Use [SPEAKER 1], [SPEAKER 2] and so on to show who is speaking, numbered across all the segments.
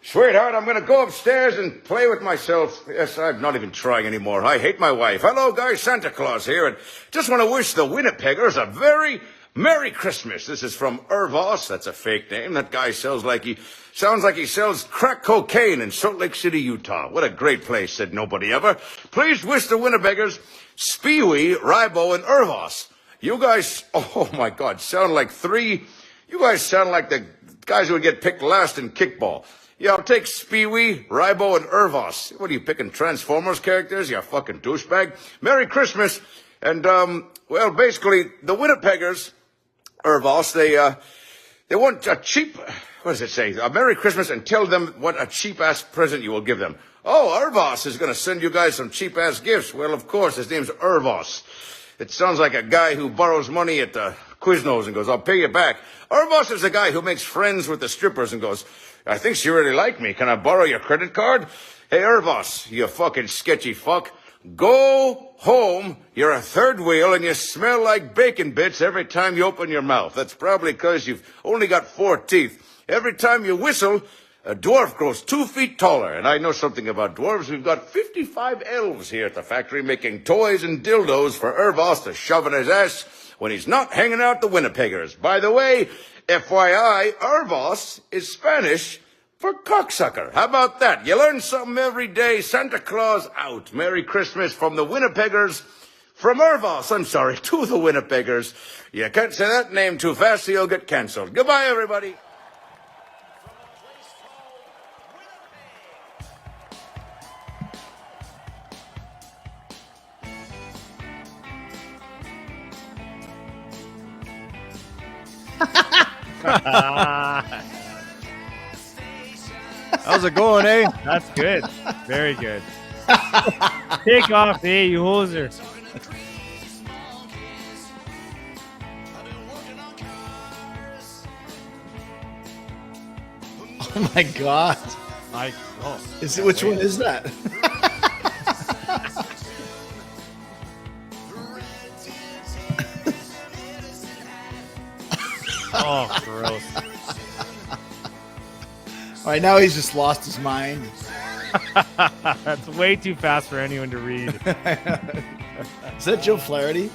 [SPEAKER 1] Sweetheart, I'm going to go upstairs and play with myself. Yes, I'm not even trying anymore. I hate my wife. Hello, guys. Santa Claus here. And just want to wish the Winnipeggers a very Merry Christmas. This is from Irvos. That's a fake name. That guy sounds like he sells crack cocaine in Salt Lake City, Utah. What a great place, said nobody ever. Please wish the Winnipeggers Spee Wee, Rybo, and Irvos. You guys, oh my God, sound like you guys sound like the guys who would get picked last in kickball. Yeah, I'll take Spee Wee, Rybo, and Irvos. What are you picking, Transformers characters? You fucking douchebag. Merry Christmas. And, well, basically, the Winnipeggers, Irvos, they want a cheap, what does it say? A Merry Christmas, and tell them what a cheap-ass present you will give them. Oh, Irvos is going to send you guys some cheap-ass gifts. Well, of course, his name's Irvos. It sounds like a guy who borrows money at the Quiznos and goes, I'll pay you back. Irvos is a guy who makes friends with the strippers and goes, I think she really liked me. Can I borrow your credit card? Hey, Irvos, you fucking sketchy fuck. Go home. You're a third wheel and you smell like bacon bits every time you open your mouth. That's probably because you've only got 4 teeth. Every time you whistle, a dwarf grows 2 feet taller. And I know something about dwarves. We've got 55 elves here at the factory making toys and dildos for Irvos to shove in his ass when he's not hanging out the Winnipeggers. By the way, FYI, Irvos is Spanish for cocksucker. How about that? You learn something every day. Santa Claus out. Merry Christmas from the Winnipeggers. From Irvos, I'm sorry, to the Winnipeggers. You can't say that name too fast or you'll get canceled. Goodbye, everybody.
[SPEAKER 2] How's it going, eh?
[SPEAKER 3] That's good. Very good. Take off, eh, you hoser.
[SPEAKER 4] Oh my God. Which one is that?
[SPEAKER 3] Oh, gross.
[SPEAKER 4] All right, now he's just lost his mind.
[SPEAKER 3] That's way too fast for anyone to read.
[SPEAKER 4] Is that Joe Flaherty?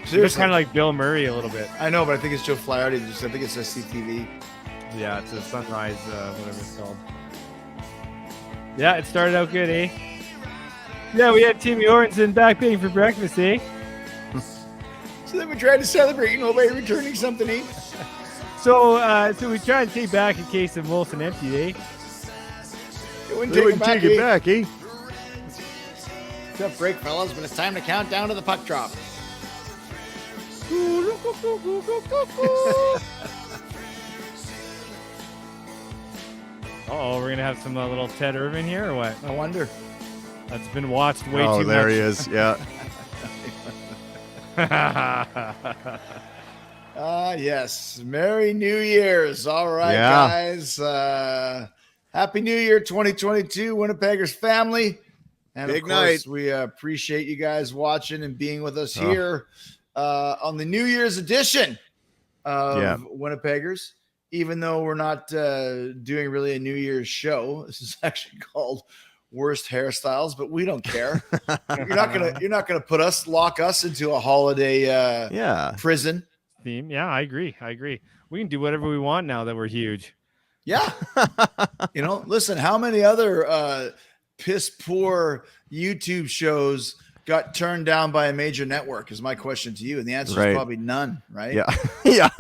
[SPEAKER 3] It's kind of like Bill Murray a little bit.
[SPEAKER 4] I know, but I think it's Joe Flaherty. I think it's SCTV.
[SPEAKER 3] Yeah, it's a Sunrise, whatever it's called. Yeah, it started out good, eh? Yeah, we had Timmy Hortonson back paying for breakfast, eh?
[SPEAKER 4] So then we tried to celebrate, by returning something to eat.
[SPEAKER 3] So we tried to take back a case of Molson Empty, eh?
[SPEAKER 4] They wouldn't take it back, eh?
[SPEAKER 5] Tough break, fellas, but it's time to count down to the puck drop.
[SPEAKER 3] Uh-oh, we're going to have some little Ted Irvin here or what?
[SPEAKER 4] I wonder.
[SPEAKER 3] That's been watched way too much.
[SPEAKER 2] Oh, there he is. Yeah.
[SPEAKER 4] Yes. Merry New Year's. All right, guys. Happy New Year 2022, Winnipeggers family. And
[SPEAKER 2] Big
[SPEAKER 4] of course,
[SPEAKER 2] night.
[SPEAKER 4] we appreciate you guys watching and being with us here on the New Year's edition of Winnipeggers. Even though we're not doing really a New Year's show, this is actually called Worst Hairstyles, but we don't care. You're not gonna lock us into a holiday prison
[SPEAKER 3] theme. Yeah, I agree. We can do whatever we want now that we're huge.
[SPEAKER 4] Yeah. Listen, how many other piss poor YouTube shows got turned down by a major network is my question to you. And the answer is probably none, right?
[SPEAKER 2] Yeah. Yeah.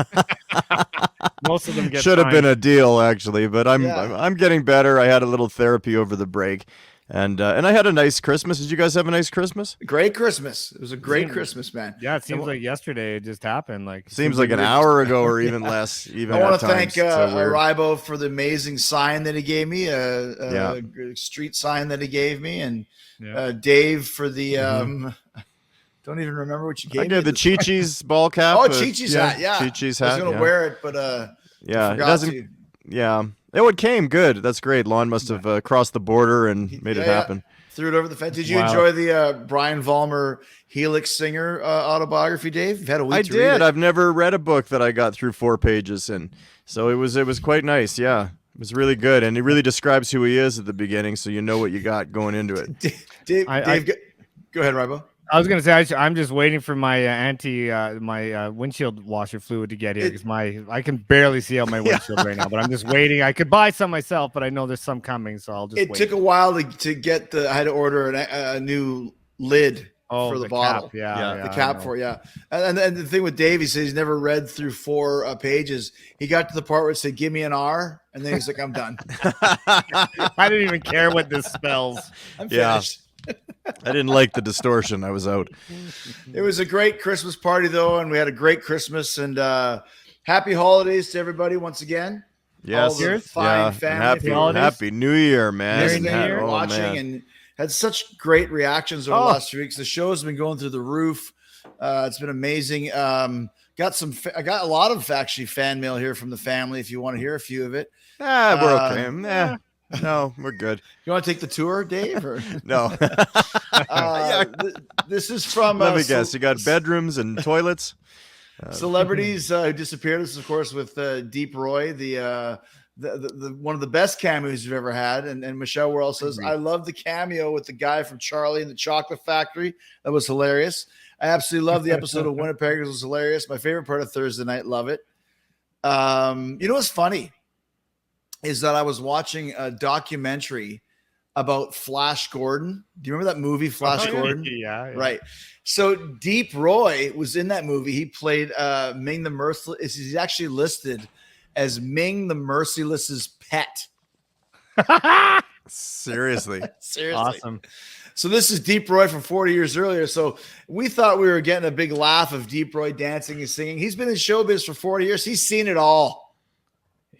[SPEAKER 3] Most of them get
[SPEAKER 2] should have been a deal, actually, but I'm getting better. I had a little therapy over the break, and I had a nice Christmas. Did you guys have a nice Christmas?
[SPEAKER 4] Great Christmas. It was a great Christmas, man.
[SPEAKER 3] Yeah, it seems like yesterday it just happened.
[SPEAKER 2] Seems like an hour ago or even less. Even
[SPEAKER 4] I want to thank Rybo for the amazing sign that he gave me, a street sign that he gave me, and Dave for the don't even remember what you gave me.
[SPEAKER 2] I gave the Chi-Chi's ball cap.
[SPEAKER 4] Oh, Chi-Chi's hat. Yeah.
[SPEAKER 2] Chi-Chi's hat.
[SPEAKER 4] I was going to wear it, but
[SPEAKER 2] it doesn't. Yeah. Oh, it came good. That's great. Lon must have crossed the border and made it happen.
[SPEAKER 4] Threw it over the fence. Did you enjoy the Brian Vollmer Helix Singer autobiography, Dave? You've had a week to read it.
[SPEAKER 2] I've never read a book that I got through 4 pages in. So it was quite nice. Yeah. was really good, and it really describes who he is at the beginning, so you know what you got going into it.
[SPEAKER 4] Dave, go ahead, Rybo.
[SPEAKER 3] I was gonna say I'm just waiting for my my windshield washer fluid to get here because I can barely see out my windshield right now. But I'm just waiting. I could buy some myself, but I know there's some coming, so I'll just.
[SPEAKER 4] It took a while to get I had to order a new lid for the bottle.
[SPEAKER 3] Cap. Yeah,
[SPEAKER 4] the cap for it. And the thing with Dave, he says he's never read through 4 pages. He got to the part where it said "Give me an R," and then he's like, "I'm done."
[SPEAKER 3] I didn't even care what this spells.
[SPEAKER 4] I'm finished.
[SPEAKER 2] I didn't like the distortion. I was out.
[SPEAKER 4] It was a great Christmas party, though, and we had a great Christmas. And happy holidays to everybody once again.
[SPEAKER 2] Yes,
[SPEAKER 4] all the fine family.
[SPEAKER 2] Happy New Year, man.
[SPEAKER 4] Watching and had such great reactions over the last few weeks. The show has been going through the roof. It's been amazing. I got a lot of actually fan mail here from the family. If you want to hear a few of it,
[SPEAKER 2] we're okay. No, we're good.
[SPEAKER 4] You want to take the tour, Dave? Or?
[SPEAKER 2] No.
[SPEAKER 4] This is from.
[SPEAKER 2] Let me guess. You got bedrooms and toilets.
[SPEAKER 4] Celebrities who disappeared. This is, of course, with Deep Roy, the one of the best cameos you've ever had. And Michelle Worrell says, "I love the cameo with the guy from Charlie and the Chocolate Factory. That was hilarious. I absolutely love the episode of Winnipeggers. It was hilarious. My favorite part of Thursday night. Love it. You know what's funny is that I was watching a documentary about Flash Gordon. Do you remember that movie, Flash Gordon?
[SPEAKER 3] Yeah.
[SPEAKER 4] Right. So Deep Roy was in that movie. He played Ming the Merciless. He's actually listed as Ming the Merciless's pet.
[SPEAKER 2] Seriously.
[SPEAKER 3] Awesome.
[SPEAKER 4] So this is Deep Roy from 40 years earlier. So we thought we were getting a big laugh of Deep Roy dancing and singing. He's been in showbiz for 40 years. He's seen it all.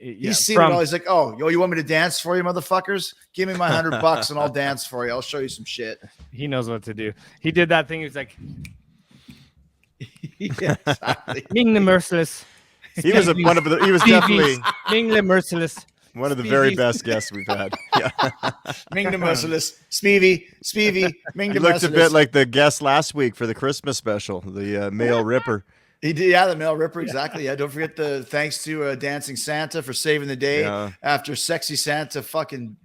[SPEAKER 4] He's seen it all. He's like, "Oh, you want me to dance for you, motherfuckers? Give me my $100 and I'll dance for you. I'll show you some shit."
[SPEAKER 3] He knows what to do. He did that thing. He was like,
[SPEAKER 4] yeah, exactly.
[SPEAKER 3] Ming the Merciless.
[SPEAKER 2] He was definitely
[SPEAKER 3] Ming the Merciless.
[SPEAKER 2] one of the very best guests we've had. Yeah.
[SPEAKER 4] Ming the Merciless. Spee Wee, Ming the Merciless.
[SPEAKER 2] He looked a bit like the guest last week for the Christmas special, the male Ripper.
[SPEAKER 4] He did, the male Ripper, exactly. Yeah, don't forget the thanks to Dancing Santa for saving the day after Sexy Santa fucking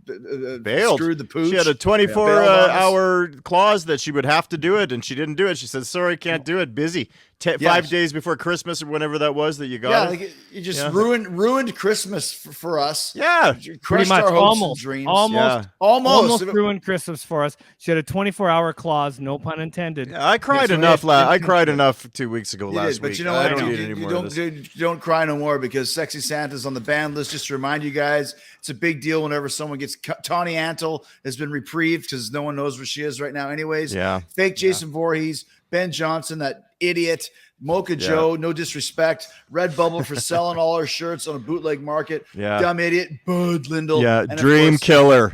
[SPEAKER 2] bailed.
[SPEAKER 4] Screwed the pooch.
[SPEAKER 2] She had a 24-hour clause that she would have to do it, and she didn't do it. She said, "Sorry, can't do it. Busy." 5 days before Christmas or whenever that was that you got it.
[SPEAKER 4] Like you just ruined Christmas for us.
[SPEAKER 2] Yeah,
[SPEAKER 3] pretty much.
[SPEAKER 4] Our hopes and dreams.
[SPEAKER 3] Almost ruined Christmas for us. She had a 24-hour clause, no pun intended.
[SPEAKER 2] Yeah, I cried enough. I cried enough 2 weeks ago last week.
[SPEAKER 4] But you know what?
[SPEAKER 2] I don't need any more of this.
[SPEAKER 4] Don't cry no more because Sexy Santa's on the ban list. Just to remind you guys, it's a big deal whenever someone gets Tawny Antle has been reprieved because no one knows where she is right now. Anyways, fake Jason Voorhees, Ben Johnson, that idiot. Mocha Joe, no disrespect. Redbubble for selling all our shirts on a bootleg market. Dumb idiot. Bud Lindell.
[SPEAKER 2] Yeah, Dream Killer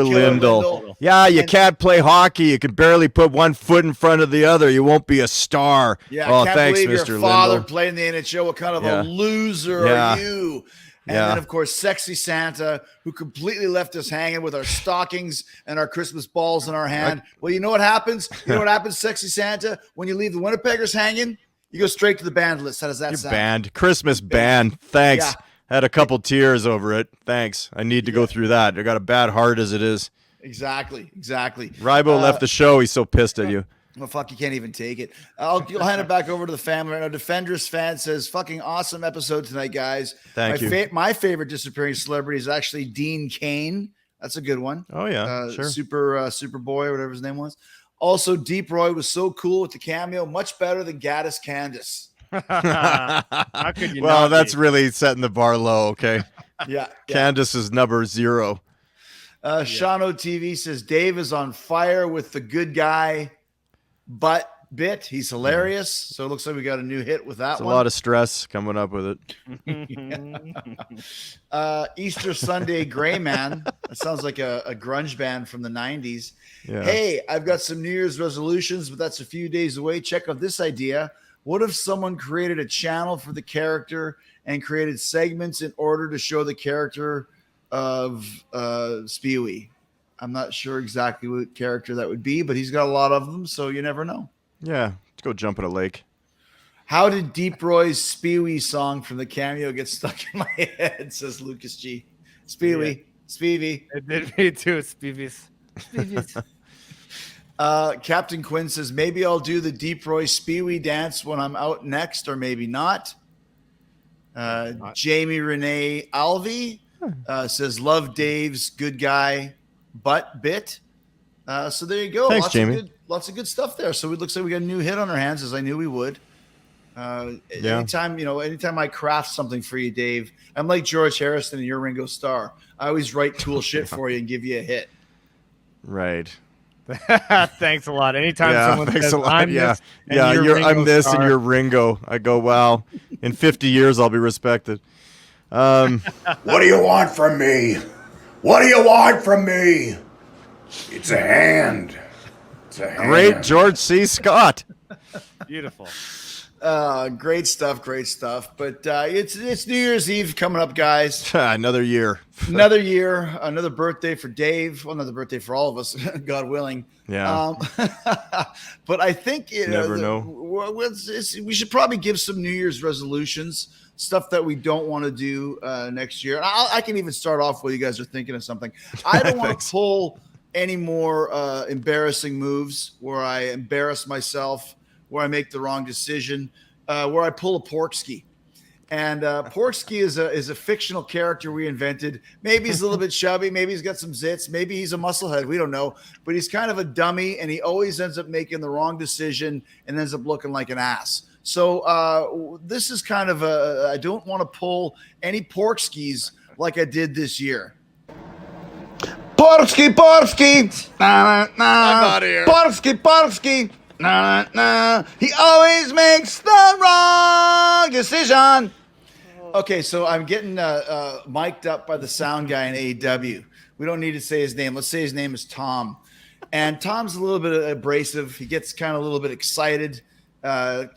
[SPEAKER 2] Lindell. Yeah, you can't play hockey. You can barely put one foot in front of the other. You won't be a star.
[SPEAKER 4] Yeah, I can't believe
[SPEAKER 2] Mr.
[SPEAKER 4] your father
[SPEAKER 2] Lindell.
[SPEAKER 4] played in the NHL. What kind of a loser are you? And then, of course, Sexy Santa, who completely left us hanging with our stockings and our Christmas balls in our hand. Well, you know what happens? You know what happens, Sexy Santa? When you leave the Winnipeggers hanging, you go straight to the banned list. How does that sound?
[SPEAKER 2] Banned. Christmas ban. Thanks. Yeah. Had a couple tears over it. Thanks. I need to go through that. I got a bad heart as it is.
[SPEAKER 4] Exactly.
[SPEAKER 2] Rybo left the show. He's so pissed at you.
[SPEAKER 4] Well, fuck, you can't even take it. I'll hand it back over to the family right now. Defenders fan says, "Fucking awesome episode tonight, guys."
[SPEAKER 2] Thank you.
[SPEAKER 4] My favorite disappearing celebrity is actually Dean Cain. That's a good one.
[SPEAKER 2] Oh yeah, sure.
[SPEAKER 4] Superboy, whatever his name was. Also, Deep Roy was so cool with the cameo, much better than Gaddis Candace.
[SPEAKER 3] How could you?
[SPEAKER 2] Well, that's really setting the bar low. Okay.
[SPEAKER 4] Yeah.
[SPEAKER 2] Candace is number 0.
[SPEAKER 4] Shano TV says Dave is on fire with the good guy. But he's hilarious. So it looks like we got a new hit with that one.
[SPEAKER 2] A lot of stress coming up with
[SPEAKER 4] it. Easter Sunday Gray Man. That sounds like a grunge band from the 90s.
[SPEAKER 2] Yeah.
[SPEAKER 4] Hey, I've got some New Year's resolutions, but that's a few days away. Check out this idea. What if someone created a channel for the character and created segments in order to show the character of Spee Wee? I'm not sure exactly what character that would be, but he's got a lot of them, so you never know.
[SPEAKER 2] Yeah, let's go jump in a lake.
[SPEAKER 4] How did Deep Roy's Spee Wee song from the cameo get stuck in my head? Says Lucas G. Spee Wee. Spee.
[SPEAKER 3] It did me too, Speevies.
[SPEAKER 4] Captain Quinn says, maybe I'll do the Deep Roy Spee Wee dance when I'm out next, or maybe not. Jamie Renee Alvey says, love Dave's good guy butt bit. So there you go.
[SPEAKER 2] Thanks, Jamie.
[SPEAKER 4] Lots of good stuff there. So it looks like we got a new hit on our hands, as I knew we would. Anytime I craft something for you, Dave, I'm like George Harrison and your Ringo Starr. I always write cool shit for you and give you a hit.
[SPEAKER 2] Right.
[SPEAKER 3] Thanks a lot. Anytime someone says, I'm this,
[SPEAKER 2] I'm this and you're Ringo, I go, wow. In 50 years, I'll be respected.
[SPEAKER 1] What do you want from me? What do you want from me? It's a hand. It's a hand.
[SPEAKER 2] Great George C. Scott.
[SPEAKER 3] Beautiful.
[SPEAKER 4] Great stuff. But it's New Year's Eve coming up, guys.
[SPEAKER 2] Another year.
[SPEAKER 4] Another year, another birthday for Dave. Well, another birthday for all of us, God willing.
[SPEAKER 2] Yeah.
[SPEAKER 4] But I think
[SPEAKER 2] know.
[SPEAKER 4] We should probably give some New Year's resolutions, stuff that we don't want to do next year. And I can even start off while you guys are thinking of something. I don't want to pull any more embarrassing moves where I embarrass myself, where I make the wrong decision, where I pull a Porksky. And Porksky is a fictional character we invented. Maybe he's a little bit chubby. Maybe he's got some zits. Maybe he's a musclehead. We don't know. But he's kind of a dummy, and he always ends up making the wrong decision and ends up looking like an ass. So this is kind of I don't want to pull any Porkskies like I did this year. Porksky. Nah, nah. I'm out of here. Porksky. Nah. He always makes the wrong decision. Okay, so I'm getting mic'd up by the sound guy in AEW. We don't need to say his name. Let's say his name is Tom. And Tom's a little bit abrasive. He gets kind of a little bit excited. Kind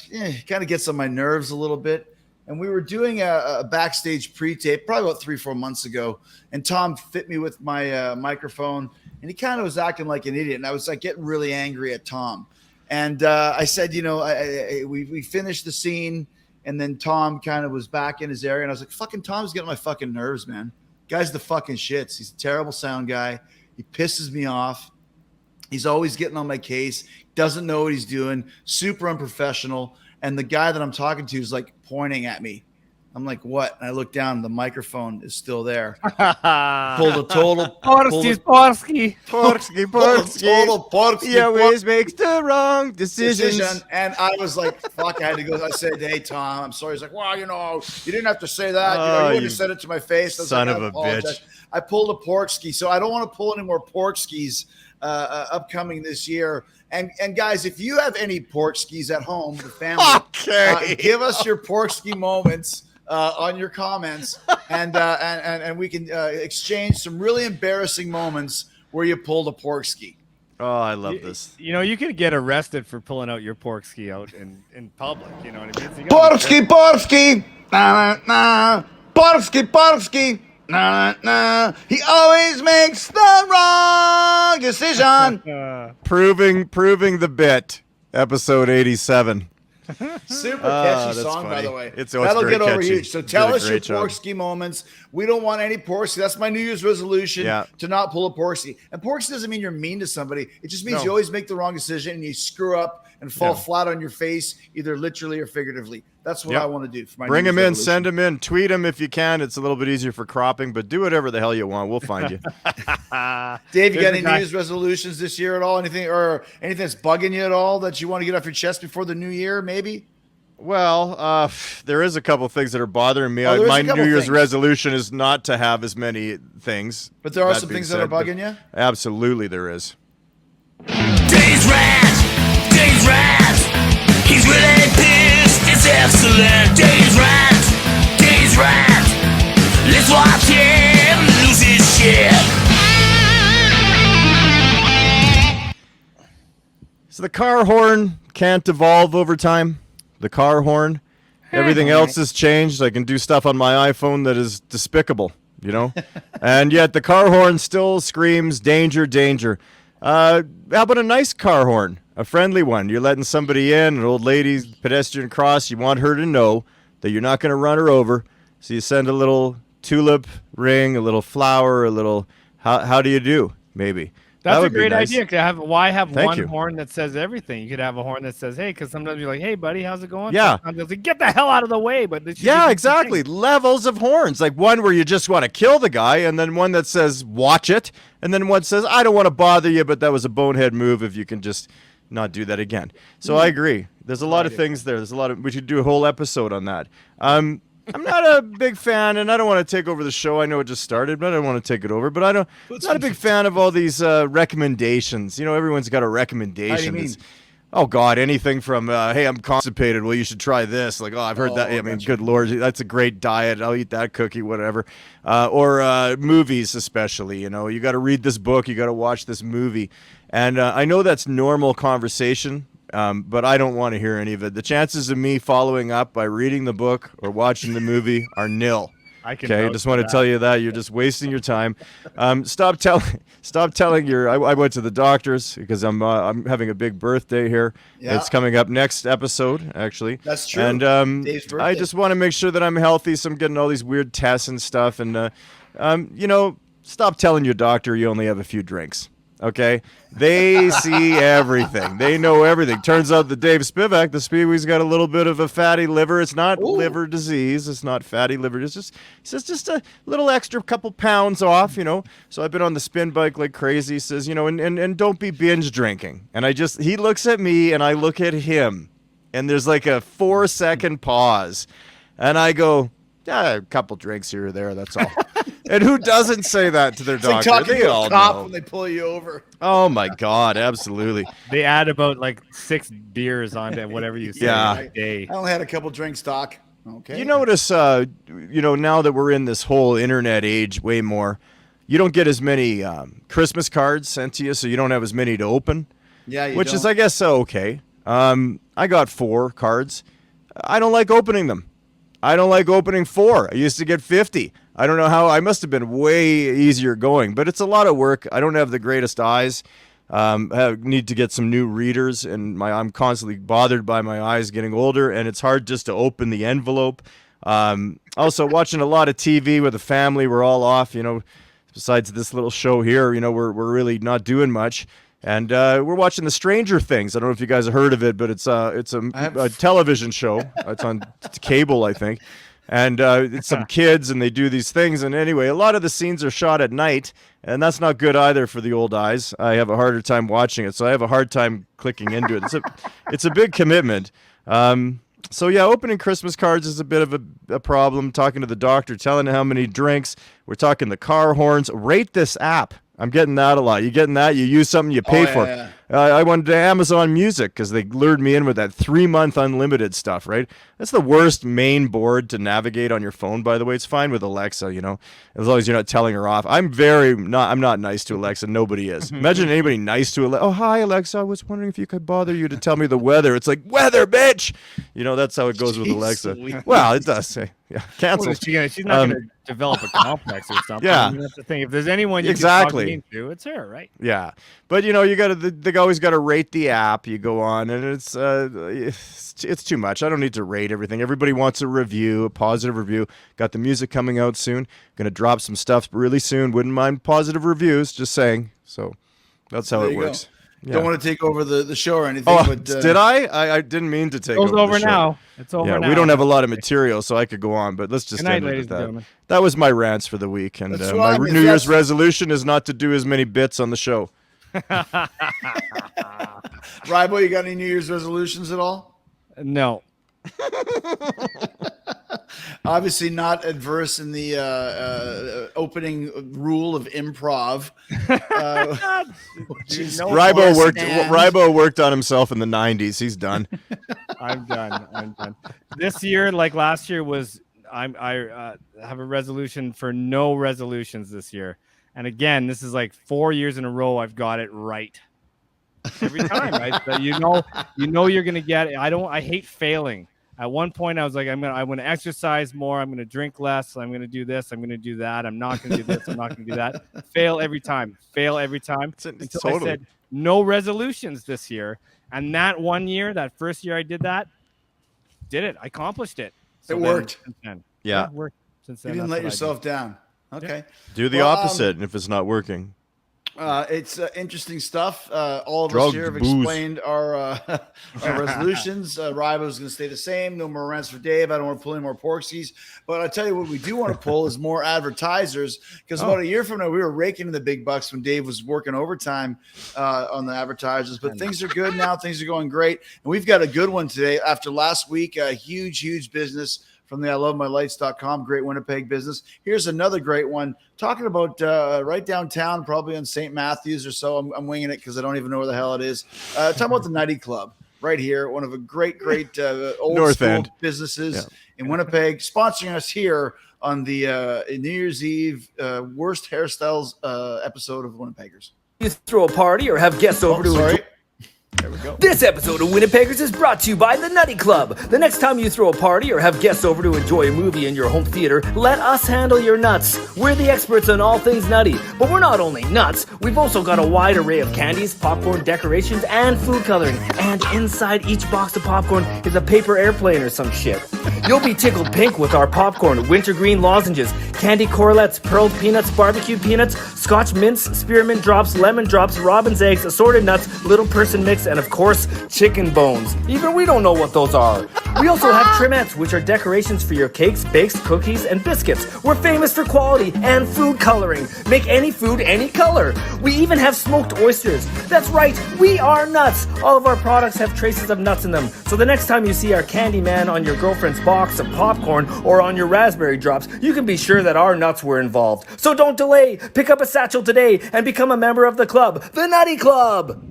[SPEAKER 4] of gets on my nerves a little bit. And we were doing a backstage pre-tape probably about 3-4 months ago. And Tom fit me with my microphone. And he kind of was acting like an idiot. And I was like getting really angry at Tom. And I said, we finished the scene, and then Tom kind of was back in his area, and I was like, fucking Tom's getting my fucking nerves, man. Guy's the fucking shits. He's a terrible sound guy. He pisses me off. He's always getting on my case. Doesn't know what he's doing. Super unprofessional. And the guy that I'm talking to is like pointing at me. I'm like, what? And I look down. The microphone is still there. Pulled a total
[SPEAKER 3] Porksky.
[SPEAKER 2] He always makes the wrong decision.
[SPEAKER 4] And I was like, fuck, I had to go. I said, hey, Tom, I'm sorry. He's like, well, you didn't have to say that. You wouldn't have said it to my face. I was
[SPEAKER 2] son
[SPEAKER 4] like,
[SPEAKER 2] of a bitch.
[SPEAKER 4] I pulled a Porkski. So I don't want to pull any more Porkskis upcoming this year. And guys, if you have any Porkskis at home, the family, give us your Porksky moments. On your comments, and we can exchange some really embarrassing moments where you pulled a Porksky.
[SPEAKER 2] Oh, I love this.
[SPEAKER 3] You could get arrested for pulling out your Porksky out in public. You know what I mean?
[SPEAKER 4] Porksky. Nah. Porksky. Nah. He always makes the wrong decision.
[SPEAKER 2] Proving the bit. Episode 87.
[SPEAKER 4] Super catchy song,
[SPEAKER 2] funny.
[SPEAKER 4] By the way.
[SPEAKER 2] That'll
[SPEAKER 4] get over
[SPEAKER 2] catchy.
[SPEAKER 4] huge. So tell us your Porksky moments. We don't want any Porksky. That's my New Year's resolution to not pull a Porksky. And Porksky doesn't mean you're mean to somebody. It just means you always make the wrong decision and you screw up and fall flat on your face, either literally or figuratively. That's what I want to do. For my
[SPEAKER 2] Bring
[SPEAKER 4] New
[SPEAKER 2] them
[SPEAKER 4] Year's
[SPEAKER 2] in,
[SPEAKER 4] resolution.
[SPEAKER 2] send them in, tweet them if you can. It's a little bit easier for cropping, but do whatever the hell you want. We'll find you.
[SPEAKER 4] Dave, you got any New Year's resolutions this year at all? Anything that's bugging you at all that you want to get off your chest before the new year, maybe?
[SPEAKER 2] Well, there is a couple of things that are bothering me. My New Year's resolution is not to have as many things.
[SPEAKER 4] But there are some things that are bugging you?
[SPEAKER 2] Absolutely there is.
[SPEAKER 6] Dave's Rant. He's really pissed. It's excellent. Dave's Rant. Let's watch him lose his shit.
[SPEAKER 2] So the car horn can't evolve over time. The car horn. Everything else has changed. I can do stuff on my iPhone that is despicable, and yet the car horn still screams danger, danger. How about a nice car horn? A friendly one. You're letting somebody in, an old lady, pedestrian cross. You want her to know that you're not going to run her over. So you send a little tulip ring, a little flower, a little, how do you do, maybe.
[SPEAKER 3] That's
[SPEAKER 2] that
[SPEAKER 3] a
[SPEAKER 2] would
[SPEAKER 3] great
[SPEAKER 2] be nice.
[SPEAKER 3] idea. Why have
[SPEAKER 2] Thank
[SPEAKER 3] one
[SPEAKER 2] you.
[SPEAKER 3] horn that says everything? You could have a horn that says, hey, because sometimes you're like, hey, buddy, how's it going?
[SPEAKER 2] Yeah.
[SPEAKER 3] Sometimes you'll say, get the hell out of the way. But
[SPEAKER 2] Yeah, exactly. Levels of horns. Like one where you just want to kill the guy, and then one that says, watch it. And then one says, I don't want to bother you, but that was a bonehead move if you can just not do that again. So I agree. There's a lot of things there. We should do a whole episode on that. I'm not a big fan, and I don't want to take over the show. I know it just started, but I don't want to take it over. But I'm not a big fan of all these recommendations. Everyone's got a recommendation.
[SPEAKER 4] How do you mean?
[SPEAKER 2] Oh, God, anything from, hey, I'm constipated. Well, you should try this. Like, oh, I've heard that. I mean, good Lord, that's a great diet. I'll eat that cookie, whatever. Or movies, especially. You got to read this book. You got to watch this movie. And I know that's normal conversation. But I don't want to hear any of it. The chances of me following up by reading the book or watching the movie are nil. I just want to tell you that you're just wasting your time. Stop telling your. I went to the doctors because I'm having a big birthday here. Yeah. It's coming up next episode, actually.
[SPEAKER 4] That's true.
[SPEAKER 2] And I just want to make sure that I'm healthy, so I'm getting all these weird tests and stuff. And stop telling your doctor you only have a few drinks. Okay, they see everything. They know everything. Turns out that Dave Spivak, the Spee Wee's got a little bit of a fatty liver. It's not liver disease. It's not fatty liver. It's just a little extra couple pounds off. So I've been on the spin bike like crazy. He says, and don't be binge drinking. And he looks at me and I look at him, and there's like a 4-second pause, and I go, yeah, a couple drinks here or there. That's all. And who doesn't say that to their doctor?
[SPEAKER 4] Like talking
[SPEAKER 2] they
[SPEAKER 4] to
[SPEAKER 2] all
[SPEAKER 4] a cop
[SPEAKER 2] know.
[SPEAKER 4] when they pull you over.
[SPEAKER 2] Oh my God, absolutely.
[SPEAKER 3] They add about like 6 beers onto whatever you say.
[SPEAKER 2] Yeah.
[SPEAKER 3] Day.
[SPEAKER 4] I only had a couple drinks, Doc. Okay.
[SPEAKER 2] You notice, now that we're in this whole internet age, way more. You don't get as many Christmas cards sent to you, so you don't have as many to open.
[SPEAKER 4] Yeah,
[SPEAKER 2] which is, I guess, okay. I got 4 cards. I don't like opening them. I don't like opening 4. I used to get 50. I don't know how. I must have been way easier going, but it's a lot of work. I don't have the greatest eyes. I need to get some new readers, and I'm constantly bothered by my eyes getting older, and it's hard just to open the envelope. Also, watching a lot of TV with the family. We're all off, besides this little show here, we're really not doing much. And we're watching the Stranger Things. I don't know if you guys have heard of it, but it's a television show. It's on cable, I think. And it's some kids, and they do these things. And anyway, a lot of the scenes are shot at night, and that's not good either for the old eyes. I have a harder time watching it, so I have a hard time clicking into it. It's a big commitment. So yeah, opening Christmas cards is a bit of a problem. Talking to the doctor, telling him how many drinks. We're talking the car horns. Rate this app. I'm getting that a lot. You getting that? You use something you pay for.
[SPEAKER 4] Yeah.
[SPEAKER 2] I went to Amazon Music because they lured me in with that 3-month unlimited stuff, right? That's the worst main board to navigate on your phone, by the way. It's fine with Alexa, as long as you're not telling her off. I'm not nice to Alexa. Nobody is. Imagine anybody nice to Alexa. Oh, hi, Alexa. I was wondering if you could bother you to tell me the weather. It's like, weather, bitch! That's how it goes with Alexa. Well, it does say. Yeah, cancel.
[SPEAKER 3] She's not going to develop a complex or something.
[SPEAKER 2] Yeah.
[SPEAKER 3] I mean, that's the thing. If there's anyone you
[SPEAKER 2] Exactly.
[SPEAKER 3] can plug into, it's her, right?
[SPEAKER 2] Yeah, but you got they always got to rate the app. You go on, and it's too much. I don't need to rate everything. Everybody wants a review, a positive review. Got the music coming out soon. Going to drop some stuff really soon. Wouldn't mind positive reviews. Just saying. So that's how it works. Yeah.
[SPEAKER 4] Don't want to take over the show or anything.
[SPEAKER 2] Oh,
[SPEAKER 4] but,
[SPEAKER 2] did I? I didn't mean to take over.
[SPEAKER 3] It's over
[SPEAKER 2] the show.
[SPEAKER 3] now. It's over now.
[SPEAKER 2] We don't have a lot of material, so I could go on, but let's just end it with that. That was my rants for the week, and my New Year's resolution is not to do as many bits on the show.
[SPEAKER 4] Rybo, you got any New Year's resolutions at all?
[SPEAKER 3] No.
[SPEAKER 4] Obviously not adverse in the opening rule of improv.
[SPEAKER 2] Rybo worked on himself in the 90s. He's done.
[SPEAKER 3] I'm done. This year, like last year, I have a resolution for no resolutions this year. And again, this is like 4 years in a row I've got it right. Every time, right? So you know you're gonna get it. I hate failing. At one point, I was like, I'm gonna exercise more. I'm gonna drink less. I'm gonna do this. I'm gonna do that. I'm not gonna do this. I'm not gonna do that. Fail every time. Until I said no resolutions this year. And that one year, that first year I did that, I accomplished it. So
[SPEAKER 4] it worked.
[SPEAKER 2] Yeah.
[SPEAKER 3] It worked. Since then,
[SPEAKER 4] You didn't let yourself down. Okay.
[SPEAKER 2] Do the opposite if it's not working.
[SPEAKER 4] It's interesting stuff. All of
[SPEAKER 2] Drugs,
[SPEAKER 4] us here have
[SPEAKER 2] booze.
[SPEAKER 4] explained our resolutions. Rybo's going to stay the same. No more rants for Dave. I don't want to pull any more Porkskies. But I tell you what, we do want to pull is more advertisers, because about a year from now, we were raking in the big bucks when Dave was working overtime on the advertisers. But things are good now. Things are going great. And we've got a good one today. After last week, a huge business from the ILoveMyLights.com, great Winnipeg business. Here's another great one, talking about right downtown, probably on St. Matthews or so. I'm winging it because I don't even know where the hell it is. Talking about the Nutty Club right here, one of a great old
[SPEAKER 2] North
[SPEAKER 4] school
[SPEAKER 2] End
[SPEAKER 4] businesses in Winnipeg, sponsoring us here on the New Year's Eve worst hairstyles episode of Winnipeggers.
[SPEAKER 7] You throw a party or have guests over to
[SPEAKER 4] Sorry. There we go.
[SPEAKER 7] This episode of Winnipeggers is brought to you by the Nutty Club. The next time you throw a party or have guests over to enjoy a movie in your home theater, let us handle your nuts. We're the experts on all things nutty, but we're not only nuts, we've also got a wide array of candies, popcorn, decorations, and food coloring. And inside each box of popcorn is a paper airplane or some shit. You'll be tickled pink with our popcorn, wintergreen lozenges, candy corlets, pearled peanuts, barbecue peanuts, scotch mints, spearmint drops, lemon drops, robin's eggs, assorted nuts, little person mix, and of course, chicken bones. Even we don't know what those are. We also have trimettes, which are decorations for your cakes, bakes, cookies, and biscuits. We're famous for quality and food coloring. Make any food any color. We even have smoked oysters. That's right, we are nuts. All of our products have traces of nuts in them. So the next time you see our candy man on your girlfriend's box of popcorn or on your raspberry drops, you can be sure that our nuts were involved. So don't delay. Pick up a satchel today and become a member of the club, the Nutty Club.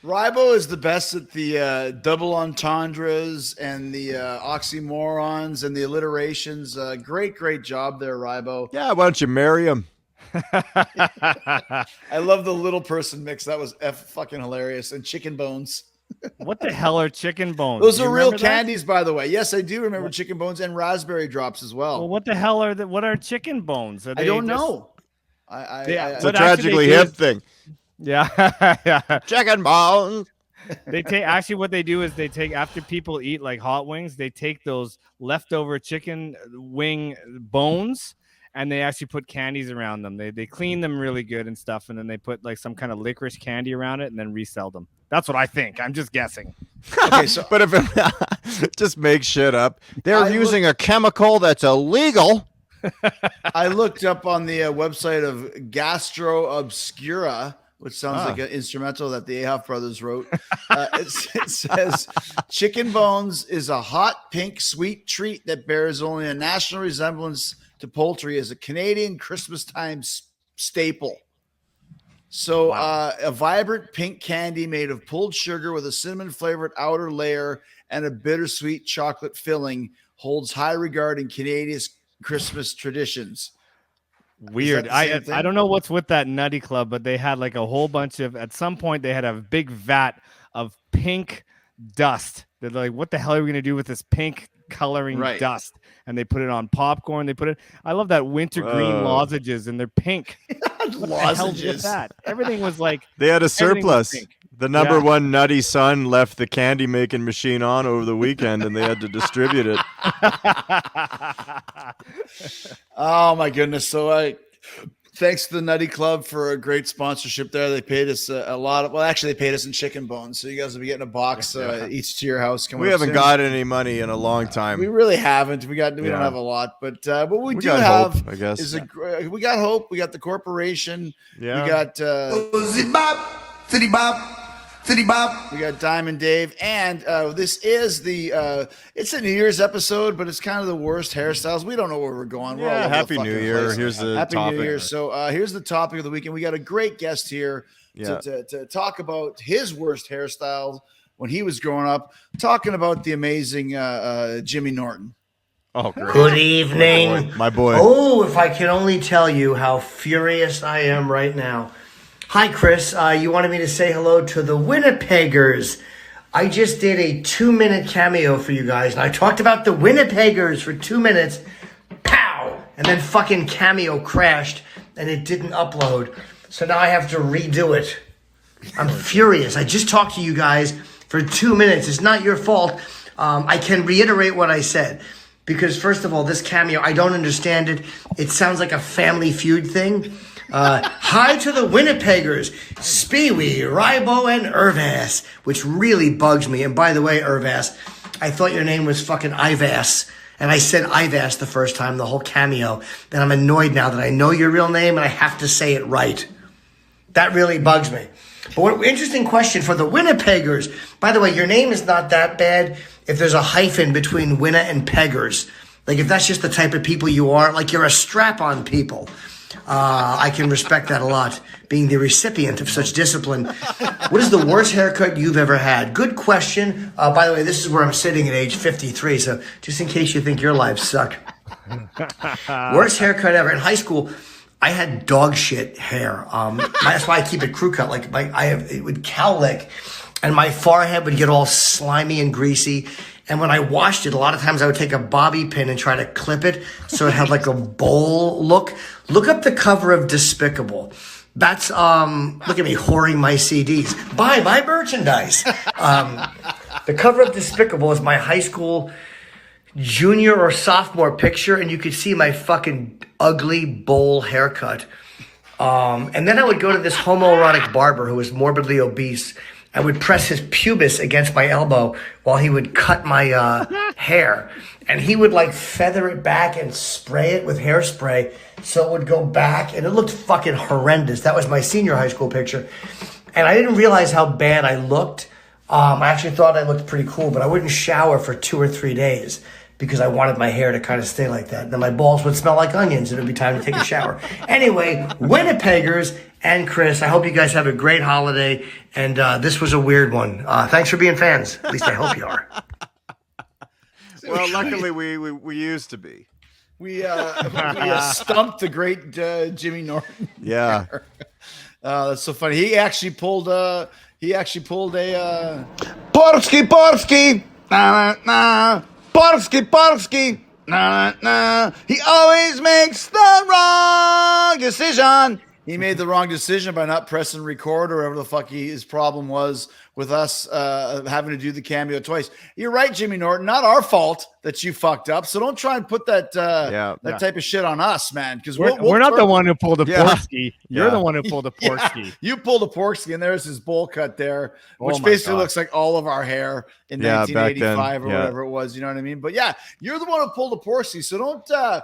[SPEAKER 4] Rybo is the best at the double entendres and the oxymorons and the alliterations. Great job there, Rybo.
[SPEAKER 2] Yeah, why don't you marry him?
[SPEAKER 4] I love the little person mix. That was fucking hilarious. And chicken bones.
[SPEAKER 3] What the hell are chicken bones?
[SPEAKER 4] Those
[SPEAKER 3] Do you
[SPEAKER 4] are real
[SPEAKER 3] remember that?
[SPEAKER 4] candies, by the way. Yes, I do remember chicken bones and raspberry drops as well.
[SPEAKER 3] Well, what the hell are what are chicken bones? Are
[SPEAKER 4] I
[SPEAKER 3] they
[SPEAKER 4] don't
[SPEAKER 3] just-
[SPEAKER 4] know.
[SPEAKER 2] It's a
[SPEAKER 3] What actually
[SPEAKER 2] tragically
[SPEAKER 3] they do
[SPEAKER 2] hip
[SPEAKER 3] is-
[SPEAKER 2] thing.
[SPEAKER 3] Yeah.
[SPEAKER 2] Chicken bones.
[SPEAKER 3] They take actually what they do is they take, after people eat like hot wings, they take those leftover chicken wing bones and they actually put candies around them. They clean them really good and stuff, and then they put like some kind of licorice candy around it and then resell them. That's what I think. I'm just guessing.
[SPEAKER 4] Okay, so
[SPEAKER 2] But if it just make shit up, they're using a chemical that's illegal.
[SPEAKER 4] I looked up on the website of Gastro Obscura, which sounds like an instrumental that the Ahoff brothers wrote. It says, chicken bones is a hot, pink, sweet treat that bears only a national resemblance to poultry as a Canadian Christmas time staple. So a vibrant pink candy made of pulled sugar with a cinnamon-flavored outer layer and a bittersweet chocolate filling holds high regard in Canadian Christmas traditions.
[SPEAKER 3] Weird. I don't know what's with that Nutty Club, but they had like a whole bunch of, at some point they had a big vat of pink dust. They're like, what the hell are we going to do with this pink coloring dust? And they put it on popcorn. They put it, I love that wintergreen lozenges, and they're pink.
[SPEAKER 4] Lozenges.
[SPEAKER 3] That? Everything was like,
[SPEAKER 2] They had a
[SPEAKER 3] everything was
[SPEAKER 2] surplus.
[SPEAKER 3] pink.
[SPEAKER 2] The number one nutty son left the candy making machine on over the weekend, and they had to distribute it.
[SPEAKER 4] Oh my goodness! So thanks to the Nutty Club for a great sponsorship there. They paid us a lot of. Well, actually, they paid us in chicken bones. So you guys will be getting a box each to your house.
[SPEAKER 2] We haven't got any money in a long time.
[SPEAKER 4] We really haven't. We don't have a lot, but what we do
[SPEAKER 2] got
[SPEAKER 4] have,
[SPEAKER 2] hope, I guess.
[SPEAKER 4] is we got hope. We got the corporation.
[SPEAKER 2] Yeah.
[SPEAKER 4] We got
[SPEAKER 6] City Bob.
[SPEAKER 4] we got Diamond Dave, and this is the it's a New Year's episode, but it's kind of the worst hairstyles. We don't know where we're going. We're all over the
[SPEAKER 2] Happy
[SPEAKER 4] fucking
[SPEAKER 2] New Year.
[SPEAKER 4] place.
[SPEAKER 2] Here's the
[SPEAKER 4] Happy
[SPEAKER 2] topic.
[SPEAKER 4] New Year. So here's the topic of the weekend. We got a great guest here to talk about his worst hairstyles when he was growing up, talking about the amazing Jimmy Norton.
[SPEAKER 2] Oh, great.
[SPEAKER 8] Good evening.
[SPEAKER 2] My boy.
[SPEAKER 8] Oh, if I could only tell you how furious I am right now. Hi, Chris. You wanted me to say hello to the Winnipeggers. I just did a 2-minute cameo for you guys, and I talked about the Winnipeggers for 2 minutes. Pow! And then fucking cameo crashed, and it didn't upload. So now I have to redo it. I'm furious. I just talked to you guys for 2 minutes. It's not your fault. I can reiterate what I said. Because first of all, this cameo, I don't understand it. It sounds like a Family Feud thing. Hi to the Winnipeggers, Spee Wee, Rybo, and Irvass, which really bugs me. And by the way, Irvass, I thought your name was fucking Ivass. And I said Ivass the first time, the whole cameo. Then I'm annoyed now that I know your real name and I have to say it right. That really bugs me. But what interesting question for the Winnipeggers. By the way, your name is not that bad if there's a hyphen between Winna and Peggers. Like if that's just the type of people you are, like you're a strap-on people. I can respect that a lot, being the recipient of such discipline. What is the worst haircut you've ever had? Good question. By the way, this is where I'm sitting at age 53, so just in case you think your lives suck. Worst haircut ever. In high school, I had dog shit hair. That's why I keep it crew cut. Like it would cowlick, and my forehead would get all slimy and greasy. And when I washed it, a lot of times I would take a bobby pin and try to clip it so it had like a bowl look. Look up the cover of Despicable. That's, look at me whoring my CDs. Buy my merchandise. The cover of Despicable is my high school junior or sophomore picture, and you could see my fucking ugly bowl haircut. And then I would go to this homoerotic barber who was morbidly obese. I would press his pubis against my elbow while he would cut my hair. And he would like feather it back and spray it with hairspray so it would go back. And it looked fucking horrendous. That was my senior high school picture. And I didn't realize how bad I looked. I actually thought I looked pretty cool, but I wouldn't shower for 2 or 3 days because I wanted my hair to kind of stay like that. And then my balls would smell like onions and it would be time to take a shower. Anyway, Winnipeggers and Chris, I hope you guys have a great holiday. And this was a weird one. Thanks for being fans. At least I hope you are.
[SPEAKER 2] Well, luckily we used to be.
[SPEAKER 4] We stumped the great Jimmy Norton.
[SPEAKER 2] Yeah.
[SPEAKER 4] That's so funny. He actually pulled a
[SPEAKER 1] Porksky, na na. Porksky, na na. He always makes the wrong decision.
[SPEAKER 4] He made the wrong decision by not pressing record or whatever the fuck his problem was with us having to do the cameo twice. You're right, Jimmy Norton. Not our fault that you fucked up. So don't try and put that type of shit on us, man. Because
[SPEAKER 3] we're not the one who pulled a Porksky. You're the one who pulled a Porksky.
[SPEAKER 4] You pulled a Porksky, and there's his bowl cut there, which basically looks like all of our hair in 1985 or whatever it was. You know what I mean? But yeah, you're the one who pulled a Porksky. So don't try.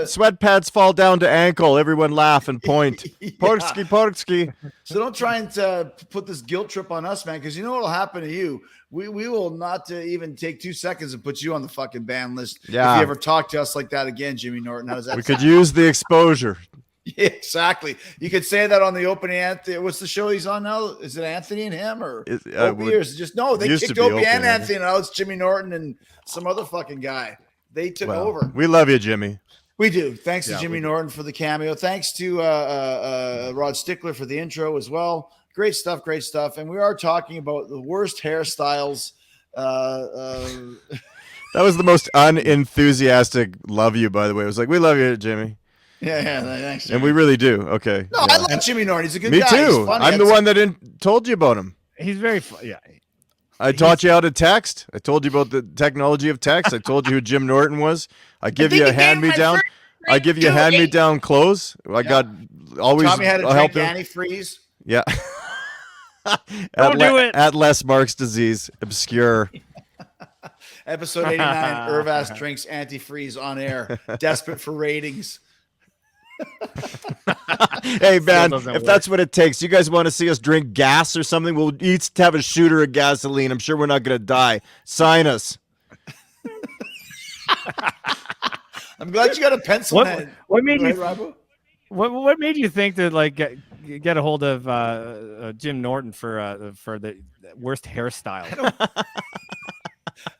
[SPEAKER 2] Sweatpants fall down to ankle. Everyone laugh and point. Porksky.
[SPEAKER 4] So don't try and put this guilt trip on us, man, because you know what will happen to you. We will not even take 2 seconds and put you on the fucking ban list if you ever talk to us like that again, Jimmy Norton. How does that sound?
[SPEAKER 2] Could use the exposure.
[SPEAKER 4] Yeah, exactly. You could say that on the opening Anthony. What's the show he's on now? Is it Anthony and him or Opie? Or is it just they kicked Opie and Anthony, and now it's Jimmy Norton and some other fucking guy. They took over.
[SPEAKER 2] We love you, Jimmy.
[SPEAKER 4] We do. Thanks to Jimmy Norton for the cameo. Thanks to Rod Stickler for the intro as well. Great stuff. And we are talking about the worst hairstyles.
[SPEAKER 2] That was the most unenthusiastic love you, by the way. It was like, we love you, Jimmy.
[SPEAKER 4] Yeah, thanks. Jimmy.
[SPEAKER 2] And we really do. Okay.
[SPEAKER 4] No, I love Jimmy Norton. He's a good guy.
[SPEAKER 2] Me too. I'm the one that told you about him.
[SPEAKER 3] He's very fun. Yeah.
[SPEAKER 2] I taught you how to text. I told you about the technology of text. I told you who Jim Norton was. I give you a hand-me-down. I give you hand-me-down clothes. I got always.
[SPEAKER 4] Taught me how to drink antifreeze.
[SPEAKER 2] Yeah.
[SPEAKER 3] Don't do it.
[SPEAKER 2] At Les Mark's disease. Obscure.
[SPEAKER 4] Episode 89. Irvass drinks antifreeze on air. Desperate for ratings.
[SPEAKER 2] Hey man, if that's what it takes, you guys want to see us drink gas or something, we'll each have a shooter of gasoline. I'm sure we're not gonna die. Sign us.
[SPEAKER 4] I'm glad you got a pencil head.
[SPEAKER 3] What made you what made you think to like get a hold of Jim Norton for the worst hairstyle?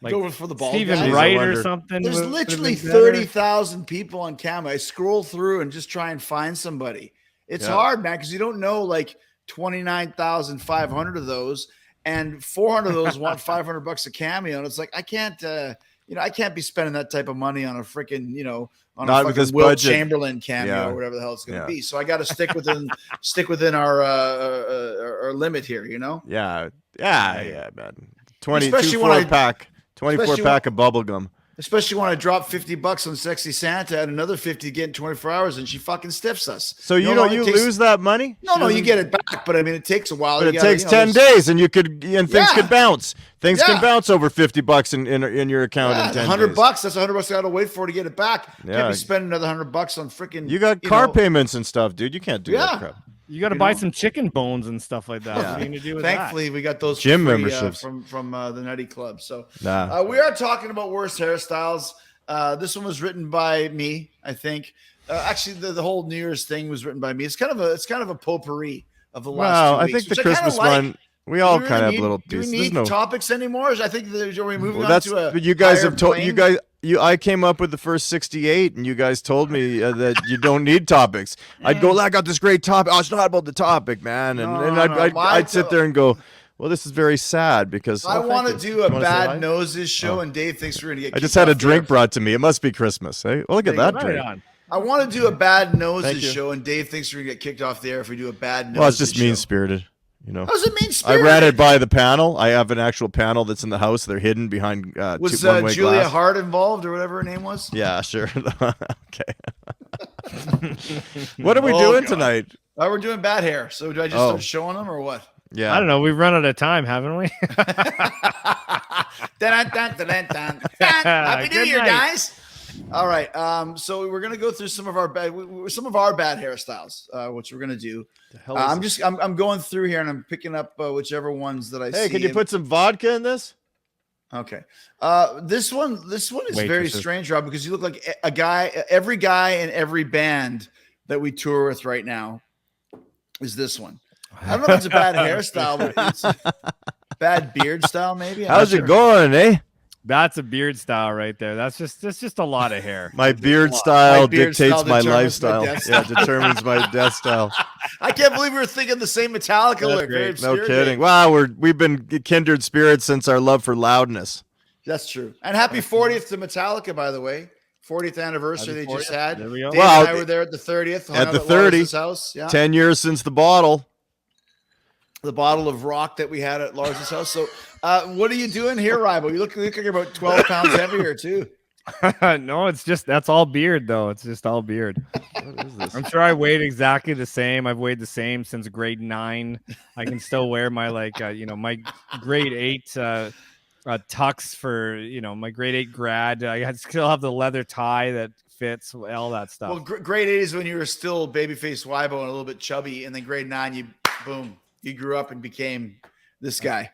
[SPEAKER 4] Like going for the ball
[SPEAKER 3] Stephen Wright or something.
[SPEAKER 4] There's literally 30,000 people on camera. I scroll through and just try and find somebody. It's hard, man, because you don't know like 29,500 of those. and 400 of those want $500 a cameo, and it's like I can't, I can't be spending that type of money on a freaking, on
[SPEAKER 2] Not
[SPEAKER 4] a
[SPEAKER 2] with
[SPEAKER 4] fucking
[SPEAKER 2] this
[SPEAKER 4] Wilt
[SPEAKER 2] budget.
[SPEAKER 4] Chamberlain cameo or whatever the hell it's going to be. So I got to stick within our limit here,
[SPEAKER 2] Yeah, man. 24
[SPEAKER 4] Especially when
[SPEAKER 2] pack of bubble gum.
[SPEAKER 4] Especially when I drop $50 on Sexy Santa and another 50 get in 24 hours, and she fucking stiffs us.
[SPEAKER 2] So you lose that money?
[SPEAKER 4] No, you get it back, but I mean, it takes a while.
[SPEAKER 2] But it takes 10 days, and things could bounce. Things can bounce over $50 in your account in 10
[SPEAKER 4] $100.
[SPEAKER 2] days.
[SPEAKER 4] That's $100 I got to wait for to get it back. Can't be spending another $100 on freaking.
[SPEAKER 2] You got car payments and stuff, dude. You can't do that crap.
[SPEAKER 3] You got to buy some chicken bones and stuff like that. What are you going to do with
[SPEAKER 4] Thankfully, we got those
[SPEAKER 2] gym
[SPEAKER 4] free,
[SPEAKER 2] memberships
[SPEAKER 4] from the Nutty Club. So we are talking about worst hairstyles. This one was written by me, I think. Actually, the whole New Year's thing was written by me. It's kind of a potpourri of the last 2 weeks.
[SPEAKER 2] I think the Christmas one. We all kind of have little pieces.
[SPEAKER 4] Do we need topics anymore? I think we're moving on to a.
[SPEAKER 2] But you guys have told
[SPEAKER 4] plane.
[SPEAKER 2] I came up with the first 68, and you guys told me that you don't need topics. I'd go, I got this great topic. Oh, it's not about the topic, man. I'd sit there and go, well, this is very sad because
[SPEAKER 4] I want to do a Bad Noses show, and Dave thinks we're going to get.
[SPEAKER 2] I just had a drink brought to me. It must be Christmas. Hey, well, look at that drink.
[SPEAKER 4] I want to do a Bad Noses show, and Dave thinks we're going to get kicked off the air if we do a Bad Noses show.
[SPEAKER 2] Well, it's just mean-spirited.
[SPEAKER 4] How does it mean
[SPEAKER 2] I
[SPEAKER 4] spirited?
[SPEAKER 2] ran it by the panel. I have an actual panel that's in the house. They're hidden behind
[SPEAKER 4] was
[SPEAKER 2] one-way
[SPEAKER 4] Julia
[SPEAKER 2] glass.
[SPEAKER 4] Hart involved or whatever her name was?
[SPEAKER 2] Yeah, sure. Okay. What are we doing tonight?
[SPEAKER 4] We're doing bad hair. So do I just start showing them or what?
[SPEAKER 2] Yeah.
[SPEAKER 3] I don't know. We've run out of time, haven't we?
[SPEAKER 4] Happy New Year, guys. All right. So we're gonna go through some of our bad hairstyles, which we're gonna do. I'm going through here and I'm picking up whichever ones that I see.
[SPEAKER 2] Hey, can you put some vodka in this?
[SPEAKER 4] Okay. This one is very strange, Rob, because you look like every guy in every band that we tour with right now is this one. I don't know if it's a bad hairstyle, but it's a bad beard style, maybe.
[SPEAKER 2] How's it going, eh?
[SPEAKER 3] That's a beard style right there. That's just a lot of hair.
[SPEAKER 2] My beard style dictates my lifestyle. Determines my death style.
[SPEAKER 4] I can't believe we were thinking the same Metallica lyric.
[SPEAKER 2] No kidding. Wow, we've been kindred spirits since our love for loudness.
[SPEAKER 4] That's true. And happy 40th to Metallica, by the way. 40th anniversary they just had.
[SPEAKER 3] There we go.
[SPEAKER 4] Dave and I were there at the 30th.
[SPEAKER 2] At the 30th
[SPEAKER 4] house. Yeah.
[SPEAKER 2] 10 years since the bottle.
[SPEAKER 4] The bottle of rock that we had at Lars's house. So what are you doing here, Rybo? You look like you're about 12 pounds heavier, too.
[SPEAKER 3] No, that's all beard, though. It's just all beard.
[SPEAKER 2] What is this?
[SPEAKER 3] I'm sure I weighed exactly the same. I've weighed the same since grade 9. I can still wear my, my grade 8 tux for, my grade 8 grad. I still have the leather tie that fits, all that stuff.
[SPEAKER 4] Well, grade 8 is when you were still babyface Rybo and a little bit chubby. And then grade 9, you grew up and became this guy.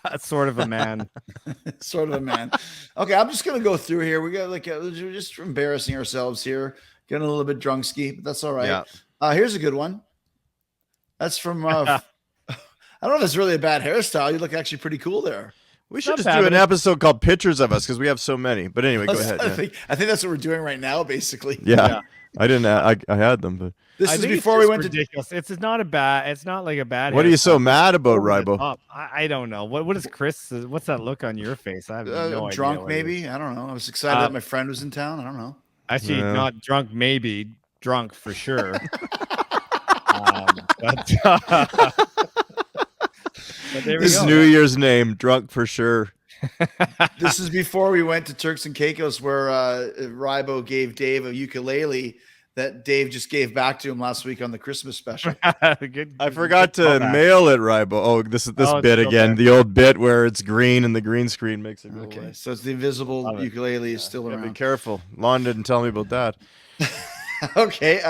[SPEAKER 3] That's sort of a man.
[SPEAKER 4] Sort of a man. Okay, I'm just gonna go through here. We got we're just embarrassing ourselves here, getting a little bit drunksky, but that's all right. Yeah. Here's a good one. That's from I don't know if it's really a bad hairstyle. You look actually pretty cool there.
[SPEAKER 2] We should just do an episode called Pictures of Us because we have so many. But anyway, go ahead.
[SPEAKER 4] I think that's what we're doing right now, basically.
[SPEAKER 2] Yeah. I didn't. I had them, but
[SPEAKER 4] this is before we went
[SPEAKER 3] ridiculous. It's not like a bad.
[SPEAKER 2] What are you so mad about, Rybo?
[SPEAKER 3] I don't know. What is Chris? What's that look on your face? I have no idea.
[SPEAKER 4] Drunk, maybe. I don't know. I was excited that my friend was in town. I don't know.
[SPEAKER 3] Actually, not drunk. Maybe drunk for sure. But
[SPEAKER 2] this is New Year's name, drunk for sure.
[SPEAKER 4] This is before we went to Turks and Caicos, where Rybo gave Dave a ukulele that Dave just gave back to him last week on the Christmas special.
[SPEAKER 2] I forgot to mail it, Rybo. Oh, this bit again. The old bit where it's green and the green screen makes it go away.
[SPEAKER 4] So it's the invisible ukulele is still around.
[SPEAKER 2] Be careful. Lon didn't tell me about that.
[SPEAKER 4] Okay,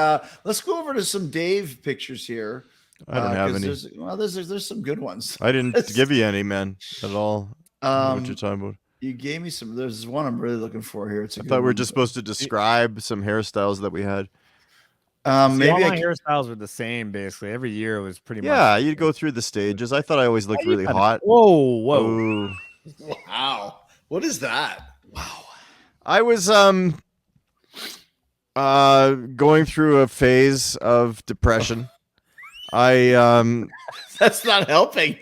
[SPEAKER 4] let's go over to some Dave pictures here.
[SPEAKER 2] I don't have any.
[SPEAKER 4] There's some good ones.
[SPEAKER 2] I didn't give you any, man, at all. I don't know what you're talking about.
[SPEAKER 4] You gave me some. There's one I'm really looking for here. I
[SPEAKER 2] thought we were just supposed to describe some hairstyles that we had.
[SPEAKER 3] Maybe all my hairstyles were the same basically. Every year it was pretty much.
[SPEAKER 2] Yeah, you'd go through the stages. I thought I always looked really hot.
[SPEAKER 3] Whoa.
[SPEAKER 2] Ooh.
[SPEAKER 4] Wow. What is that? Wow.
[SPEAKER 2] I was going through a phase of depression.
[SPEAKER 4] That's not helping.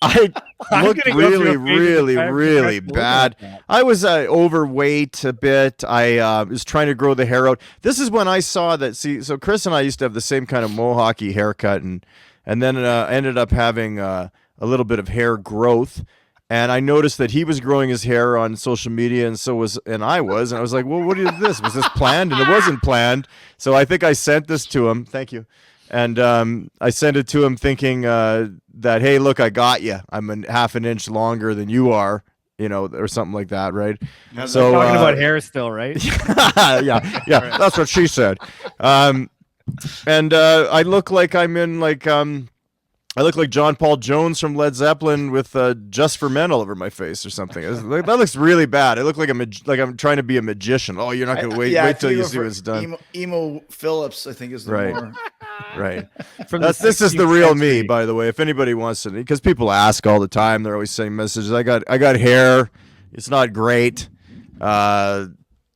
[SPEAKER 2] I
[SPEAKER 3] I'm
[SPEAKER 2] looked
[SPEAKER 3] gonna go through
[SPEAKER 2] really,
[SPEAKER 3] a phase of
[SPEAKER 2] really,
[SPEAKER 3] depression
[SPEAKER 2] really
[SPEAKER 3] looking
[SPEAKER 2] bad.
[SPEAKER 3] at that.
[SPEAKER 2] I was overweight a bit. I was trying to grow the hair out. This is when I saw that. See, so Chris and I used to have the same kind of mohawky haircut, and then ended up having a little bit of hair growth. And I noticed that he was growing his hair on social media, and I was. And I was like, well, what is this? Was this planned? And it wasn't planned. So I think I sent this to him. Thank you. And I sent it to him thinking that, hey, look, I got you. I'm half an inch longer than you are, or something like that, right? So
[SPEAKER 3] Talking about hair still, right?
[SPEAKER 2] yeah, that's what she said. And I look like I look like John Paul Jones from Led Zeppelin with Just for Men all over my face or something. That looks really bad. I look like I'm trying to be a magician. Oh, you're not going to wait till you see what's done.
[SPEAKER 4] Emo Phillips, I think, is the
[SPEAKER 2] right.
[SPEAKER 4] more.
[SPEAKER 2] Right.
[SPEAKER 3] From
[SPEAKER 2] This is the
[SPEAKER 3] 16th
[SPEAKER 2] real
[SPEAKER 3] century.
[SPEAKER 2] me, by the way. If anybody wants to, because people ask all the time, they're always saying messages. I got hair. It's not great. I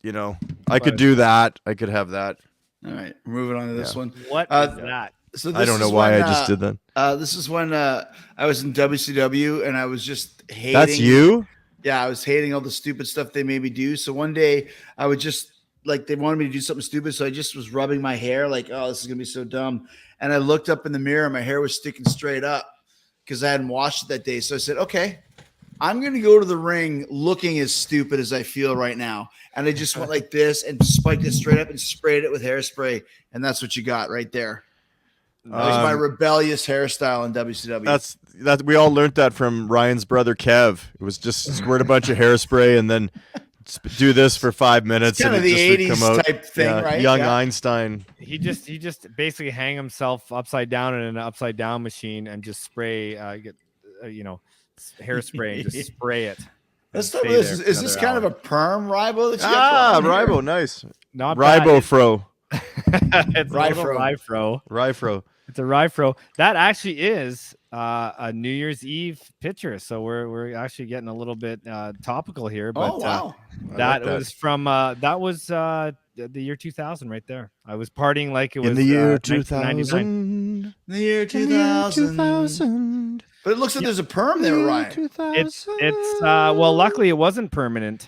[SPEAKER 2] could do that. I could have that.
[SPEAKER 4] All right, we're moving on to this one.
[SPEAKER 3] What is that?
[SPEAKER 4] So
[SPEAKER 2] I don't know why I just did that.
[SPEAKER 4] This is when I was in WCW and I was just hating.
[SPEAKER 2] That's you?
[SPEAKER 4] Yeah, I was hating all the stupid stuff they made me do. So one day I would just they wanted me to do something stupid. So I just was rubbing my hair like, oh, this is going to be so dumb. And I looked up in the mirror and my hair was sticking straight up because I hadn't washed it that day. So I said, okay, I'm going to go to the ring looking as stupid as I feel right now. And I just went like this and spiked it straight up and sprayed it with hairspray. And that's what you got right there. That was my rebellious hairstyle in WCW.
[SPEAKER 2] That we all learned that from Ryan's brother Kev. It was just squirt a bunch of hairspray and then do this for 5 minutes.
[SPEAKER 4] It's kind
[SPEAKER 2] and
[SPEAKER 4] of
[SPEAKER 2] it
[SPEAKER 4] the
[SPEAKER 2] just
[SPEAKER 4] 80s
[SPEAKER 2] would come out.
[SPEAKER 4] type thing, right?
[SPEAKER 2] Young
[SPEAKER 4] Yeah.
[SPEAKER 2] Einstein.
[SPEAKER 3] He just basically hang himself upside down in an upside down machine and just spray hairspray and just spray it.
[SPEAKER 4] Let's start with this. Is this kind of a perm Rybo that you got?
[SPEAKER 2] Rybo, nice.
[SPEAKER 3] Not bad.
[SPEAKER 2] Rybo fro.
[SPEAKER 3] It's a little
[SPEAKER 4] Ryfro.
[SPEAKER 2] Ryfro.
[SPEAKER 3] It's a Ryfro. That actually is a New Year's Eve picture. So we're actually getting a little bit topical here. But
[SPEAKER 4] wow.
[SPEAKER 3] That was from the year 2000 right there. I was partying like it was
[SPEAKER 2] In the year
[SPEAKER 3] 1999.
[SPEAKER 2] 2000.
[SPEAKER 4] The year 2000. But it looks like there's a perm there, Ryan.
[SPEAKER 3] It's well, luckily it wasn't permanent.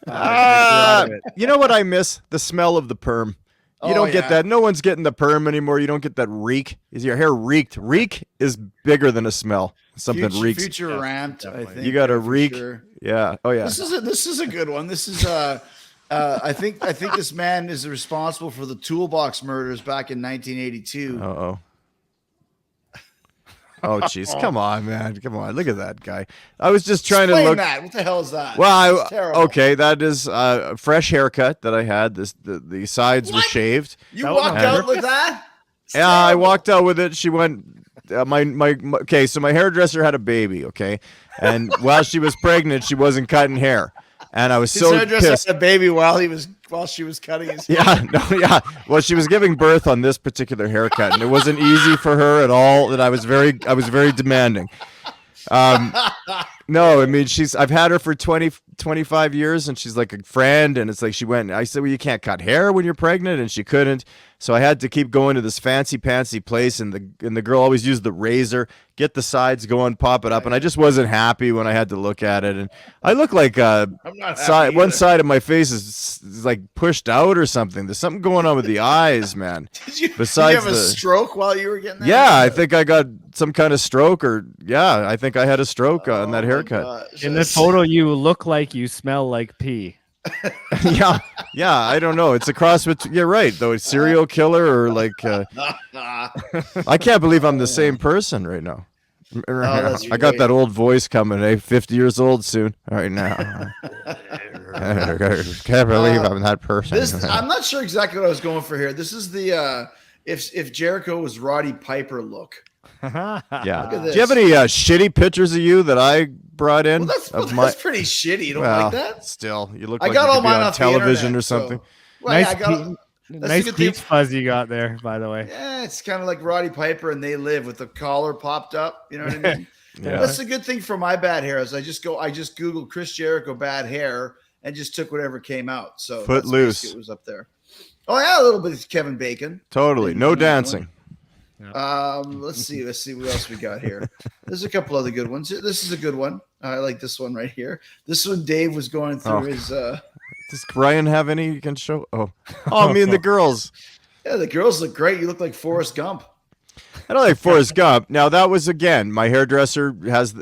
[SPEAKER 2] You know what I miss? The smell of the perm. You don't get that. No one's getting the perm anymore. You don't get that reek. Is your hair reeked? Reek is bigger than a smell. Something reeks.
[SPEAKER 4] Future Rant, I think.
[SPEAKER 2] You got a
[SPEAKER 4] for
[SPEAKER 2] reek.
[SPEAKER 4] sure.
[SPEAKER 2] Yeah. Oh yeah.
[SPEAKER 4] This is a good one. This is I think this man is responsible for the Toolbox murders back in 1982.
[SPEAKER 2] Uh-oh. Oh, jeez. Come on, man. Come on. Look at that guy. I was just trying
[SPEAKER 4] Explain
[SPEAKER 2] to look.
[SPEAKER 4] that. What the hell is that?
[SPEAKER 2] Well,
[SPEAKER 4] It's terrible.
[SPEAKER 2] okay. That is a fresh haircut that I had. The sides were
[SPEAKER 4] What?
[SPEAKER 2] shaved.
[SPEAKER 4] You walked out with that? It's
[SPEAKER 2] Yeah, I
[SPEAKER 4] terrible.
[SPEAKER 2] walked out with it. She went. Okay, so my hairdresser had a baby. Okay, and while she was pregnant, she wasn't cutting hair, and I was
[SPEAKER 4] His
[SPEAKER 2] so
[SPEAKER 4] hairdresser
[SPEAKER 2] pissed.
[SPEAKER 4] had a baby while she was cutting his
[SPEAKER 2] Yeah, no, yeah. Well, she was giving birth on this particular haircut, and it wasn't easy for her at all. And I was very demanding. No, I mean, I've had her for 25 years, and she's like a friend. And it's like she went. I said, well, you can't cut hair when you're pregnant, and she couldn't. So I had to keep going to this fancy pantsy place, and the girl always used the razor, get the sides going, pop it up, and I just wasn't happy when I had to look at it. And I look like
[SPEAKER 4] I'm not happy
[SPEAKER 2] one
[SPEAKER 4] either.
[SPEAKER 2] side of my face is like pushed out or something. There's something going on with the eyes, man.
[SPEAKER 4] Did you
[SPEAKER 2] Besides
[SPEAKER 4] have a stroke while you were getting that?
[SPEAKER 2] Yeah, I think I got some kind of stroke, I think I had a stroke on that haircut.
[SPEAKER 3] In this photo, you look like you smell like pee.
[SPEAKER 2] yeah, I don't know. It's a cross between. You're right, though. It's serial killer or like. I can't believe I'm the same person right now.
[SPEAKER 4] that's
[SPEAKER 2] I got
[SPEAKER 4] great.
[SPEAKER 2] that old voice coming. 50 years old soon. Right now. Can't believe I'm that person.
[SPEAKER 4] I'm not sure exactly what I was going for here. This is the if Jericho was Roddy Piper look.
[SPEAKER 2] Yeah.
[SPEAKER 4] Look at
[SPEAKER 2] Do you have any shitty pictures of you that I brought in?
[SPEAKER 4] Well, that's pretty shitty. You don't like that?
[SPEAKER 2] Still, you look
[SPEAKER 4] I
[SPEAKER 2] like
[SPEAKER 4] got
[SPEAKER 2] you
[SPEAKER 4] all
[SPEAKER 2] could be
[SPEAKER 4] mine
[SPEAKER 2] on
[SPEAKER 4] off the
[SPEAKER 2] television
[SPEAKER 4] internet,
[SPEAKER 2] or something.
[SPEAKER 4] So. Well,
[SPEAKER 3] Nice,
[SPEAKER 4] that's
[SPEAKER 3] nice
[SPEAKER 4] a good thing.
[SPEAKER 3] peach fuzz you got there, by the way.
[SPEAKER 4] Yeah, it's kind of like Roddy Piper and They Live with the collar popped up. You know what I mean?
[SPEAKER 2] Yeah.
[SPEAKER 4] That's the good thing for my bad hair is I just Googled Chris Jericho bad hair and just took whatever came out. So
[SPEAKER 2] Footloose.
[SPEAKER 4] it was up there. Oh yeah, a little bit of Kevin Bacon.
[SPEAKER 2] Totally. No dancing.
[SPEAKER 4] Let's see what else we got here. There's a couple other good ones. This is a good one. I like this one right here. This one, Dave was going through his.
[SPEAKER 2] Does Ryan have any you can show? Oh, me and the girls.
[SPEAKER 4] Yeah, the girls look great. You look like Forrest Gump.
[SPEAKER 2] I don't like Forrest Gump. Now that was again, my hairdresser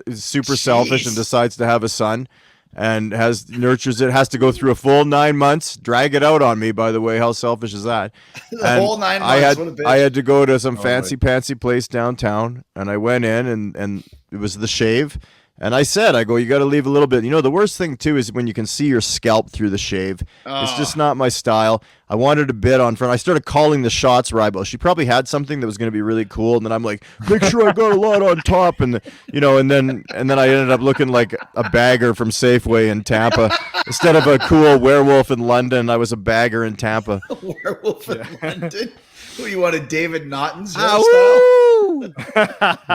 [SPEAKER 2] is super selfish and decides to have a son, and nurtures it. Has to go through a full 9 months. Drag it out on me. By the way, how selfish is that?
[SPEAKER 4] Whole 9 months.
[SPEAKER 2] I had to go to some fancy pantsy place downtown, and I went in and it was the shave. And I said, you got to leave a little bit. You know, the worst thing, too, is when you can see your scalp through the shave. It's just not my style. I wanted a bit on front. I started calling the shots, Rybo. She probably had something that was going to be really cool. And then I'm like, make sure I got a lot on top. And, and then I ended up looking like a bagger from Safeway in Tampa. Instead of a cool werewolf in London, I was a bagger in Tampa.
[SPEAKER 4] Werewolf in London? Who, you wanted David Naughton's hairstyle?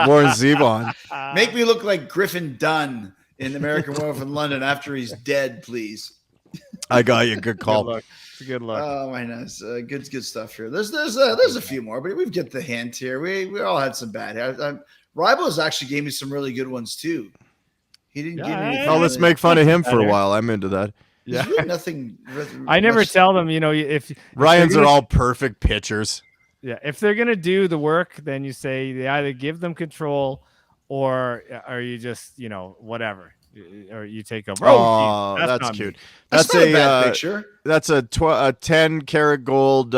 [SPEAKER 2] Warren Zevon.
[SPEAKER 4] Make me look like Griffin Dunn in American Werewolf in London after he's dead, please.
[SPEAKER 2] I got you. Good call.
[SPEAKER 3] It's a good look.
[SPEAKER 4] Oh, my goodness. Good stuff here. There's a few more, but we've get the hint here. We all had some bad hair. Rybo's actually gave me some really good ones too. He didn't give me.
[SPEAKER 2] Oh, let's make fun of him for a while. I'm into that.
[SPEAKER 4] Yeah, really nothing.
[SPEAKER 3] I never tell them, if
[SPEAKER 2] Ryan's are all perfect pictures.
[SPEAKER 3] Yeah, if they're gonna do the work, then you say they either give them control, or you just whatever, or you take them.
[SPEAKER 2] Oh, that's cute. That's
[SPEAKER 4] a bad picture.
[SPEAKER 2] That's a 10-karat gold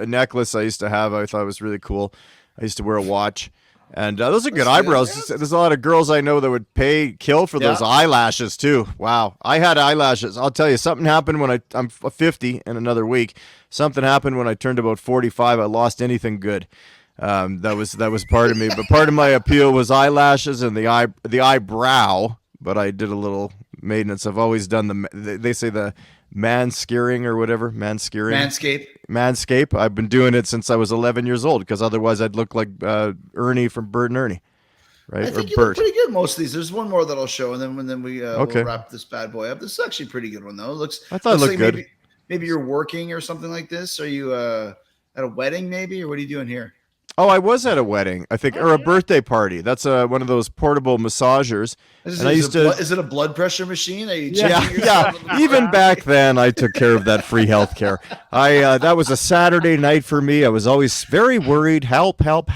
[SPEAKER 2] necklace I used to have. I thought it was really cool. I used to wear a watch. And those are good eyebrows. There's a lot of girls I know that would kill for those eyelashes too. Wow. I had eyelashes. I'll tell you, something happened when I'm 50 in another week. Something happened when I turned about 45. I lost anything good. That was part of me. But part of my appeal was eyelashes and the eyebrow. But I did a little maintenance. I've always done they say the manscaring or whatever. Manscape. I've been doing it since I was 11 years old, because otherwise I'd look like Ernie from Bert and Ernie, right?
[SPEAKER 4] I think you look pretty good most of these. There's one more that I'll show, and then we we'll wrap this bad boy up. This is actually a pretty good one though.
[SPEAKER 2] I thought it looked
[SPEAKER 4] like
[SPEAKER 2] good.
[SPEAKER 4] Maybe you're working or something like this. Are you at a wedding maybe, or what are you doing here?
[SPEAKER 2] Oh, I was at a wedding, I think, or a birthday party. That's one of those portable massagers.
[SPEAKER 4] Is it a blood pressure machine? Are you
[SPEAKER 2] yeah. Even back then, I took care of that free health care. That was a Saturday night for me. I was always very worried. Help. And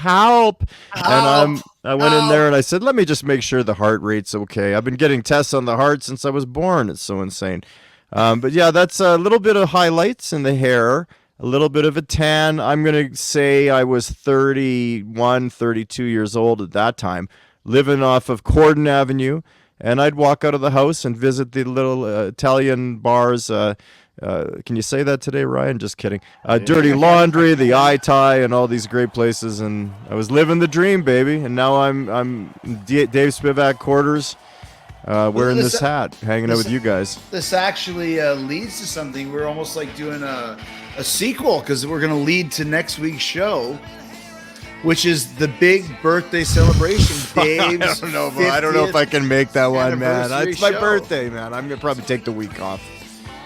[SPEAKER 2] I went in there and I said, let me just make sure the heart rate's okay. I've been getting tests on the heart since I was born. It's so insane. But yeah, that's a little bit of highlights in the hair. A little bit of a tan. I'm going to say I was 31, 32 years old at that time, living off of Cordon Avenue, and I'd walk out of the house and visit the little Italian bars. Can you say that today, Ryan? Just kidding. Dirty Laundry, the Eye Tie, and all these great places, and I was living the dream, baby. And now I'm Dave Spivak quarters, wearing this hat, hanging out with you guys.
[SPEAKER 4] This actually leads to something. We're almost like doing a sequel, because we're going to lead to next week's show, which is the big birthday celebration. Dave's
[SPEAKER 2] I don't know if I can make that one, man. It's my birthday, man. I'm going to probably take the week off.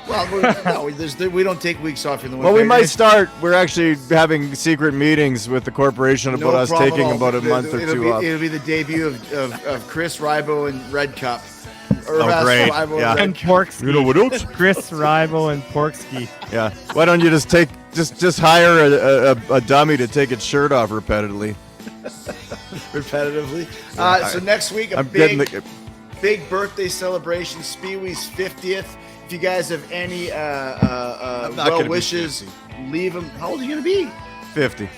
[SPEAKER 4] Well, we don't take weeks off in the winter.
[SPEAKER 2] Well, we might start. We're actually having secret meetings with the corporation about us taking about a month or two off.
[SPEAKER 4] It'll be the debut of Chris, Rybo, and Red Cup.
[SPEAKER 2] Great. Yeah.
[SPEAKER 3] And Porkskies. Chris, Rybo, and Porkskies.
[SPEAKER 2] Yeah. Why don't you just hire a dummy to take its shirt off repeatedly?
[SPEAKER 4] So next week, big birthday celebration, Spee Wee's 50th. If you guys have any well wishes, leave them. How old are you going to be?
[SPEAKER 2] 50.
[SPEAKER 4] You're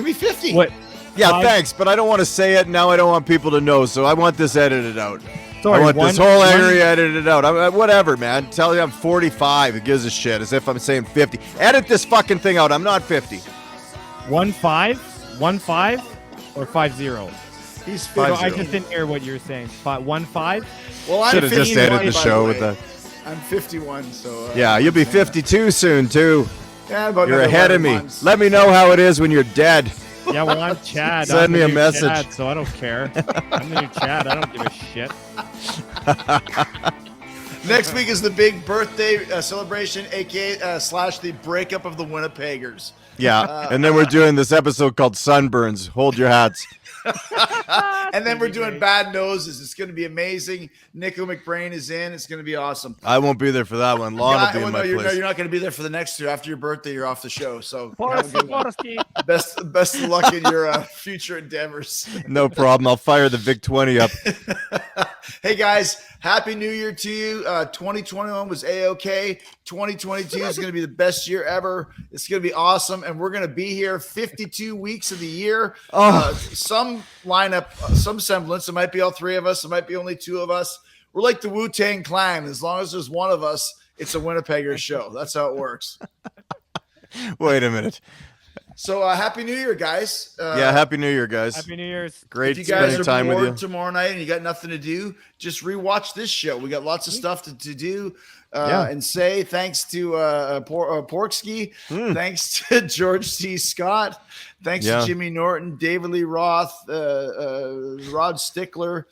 [SPEAKER 4] going to be 50.
[SPEAKER 3] What?
[SPEAKER 2] Yeah, thanks, but I don't want to say it now. I don't want people to know, so I want this edited out.
[SPEAKER 3] Sorry,
[SPEAKER 2] I want this whole area edited out. Whatever, man. Tell you I'm 45. Who gives a shit? As if I'm saying 50. Edit this fucking thing out. I'm not 50.
[SPEAKER 3] 15? 15? Or 50?
[SPEAKER 4] He's
[SPEAKER 2] 50.
[SPEAKER 3] I just didn't hear what you were saying. 15?
[SPEAKER 4] Well, I'm
[SPEAKER 2] should have just ended the show with that.
[SPEAKER 4] I'm 51, so...
[SPEAKER 2] yeah, you'll be 52 soon, too.
[SPEAKER 4] Yeah, about
[SPEAKER 2] you're ahead of me.
[SPEAKER 4] months.
[SPEAKER 2] Let me know how it is when you're dead.
[SPEAKER 3] Yeah, well, I'm Chad.
[SPEAKER 2] Send me a message.
[SPEAKER 3] Chad, so I don't care. I'm the new Chad. I don't give a shit.
[SPEAKER 4] Next week is the big birthday celebration, aka / the breakup of the Winnipeggers.
[SPEAKER 2] Yeah, and then we're doing this episode called Sunburns. Hold your hats.
[SPEAKER 4] And then we're doing Bad Noses. It's going to be amazing. Nico McBrain is in. It's going to be awesome.
[SPEAKER 2] I won't be there for that one. Lon will be in my place.
[SPEAKER 4] No, you're not going to be there for the next two. After your birthday, you're off the show. So
[SPEAKER 3] Porkskies.
[SPEAKER 4] best of luck in your future endeavors.
[SPEAKER 2] No problem. I'll fire the VIC-20 up.
[SPEAKER 4] Hey, guys. Happy New Year to you. 2021 was A-OK. 2022 is going to be the best year ever. It's going to be awesome. And we're going to be here 52 weeks of the year. Some lineup, some semblance. It might be all three of us. It might be only two of us. We're like the Wu-Tang Clan. As long as there's one of us, it's a Winnipeggers show. That's how it works.
[SPEAKER 2] Wait a minute.
[SPEAKER 4] So Happy New Year, guys.
[SPEAKER 2] Happy New Year, guys.
[SPEAKER 3] Happy New Year's.
[SPEAKER 2] Great
[SPEAKER 4] if you guys
[SPEAKER 2] spending
[SPEAKER 4] are
[SPEAKER 2] time with
[SPEAKER 4] bored
[SPEAKER 2] you.
[SPEAKER 4] tomorrow night and you got nothing to do, just rewatch this show. We got lots of stuff to do and say. Thanks to Porkskies. Thanks to George C. Scott. Thanks to Jimmy Norton, David Lee Roth, Rod Stickler.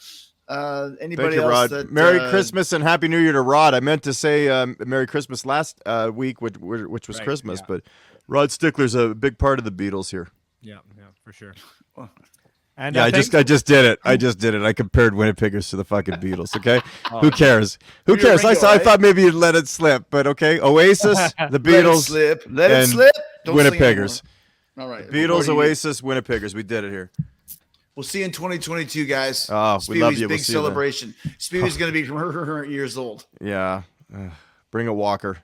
[SPEAKER 4] Anybody else?
[SPEAKER 2] Rod. Merry Christmas and Happy New Year to Rod. I meant to say Merry Christmas last week, which was Christmas, but Rod Stickler's a big part of the Beatles here.
[SPEAKER 3] Yeah, for sure. And
[SPEAKER 2] I just did it. I compared Winnipeggers to the fucking Beatles. Okay, who cares? Who cares? I thought maybe you'd let it slip, but okay. Oasis, the Beatles,
[SPEAKER 4] let it slip. Don't
[SPEAKER 2] Winnipeggers.
[SPEAKER 4] All right,
[SPEAKER 2] Beatles, Oasis, Winnipeggers. We did it here.
[SPEAKER 4] We'll see you in 2022, guys.
[SPEAKER 2] Oh, we love you.
[SPEAKER 4] Big
[SPEAKER 2] We'll see you then.
[SPEAKER 4] celebration. Spee Wee's going to be years old.
[SPEAKER 2] Yeah, bring a walker.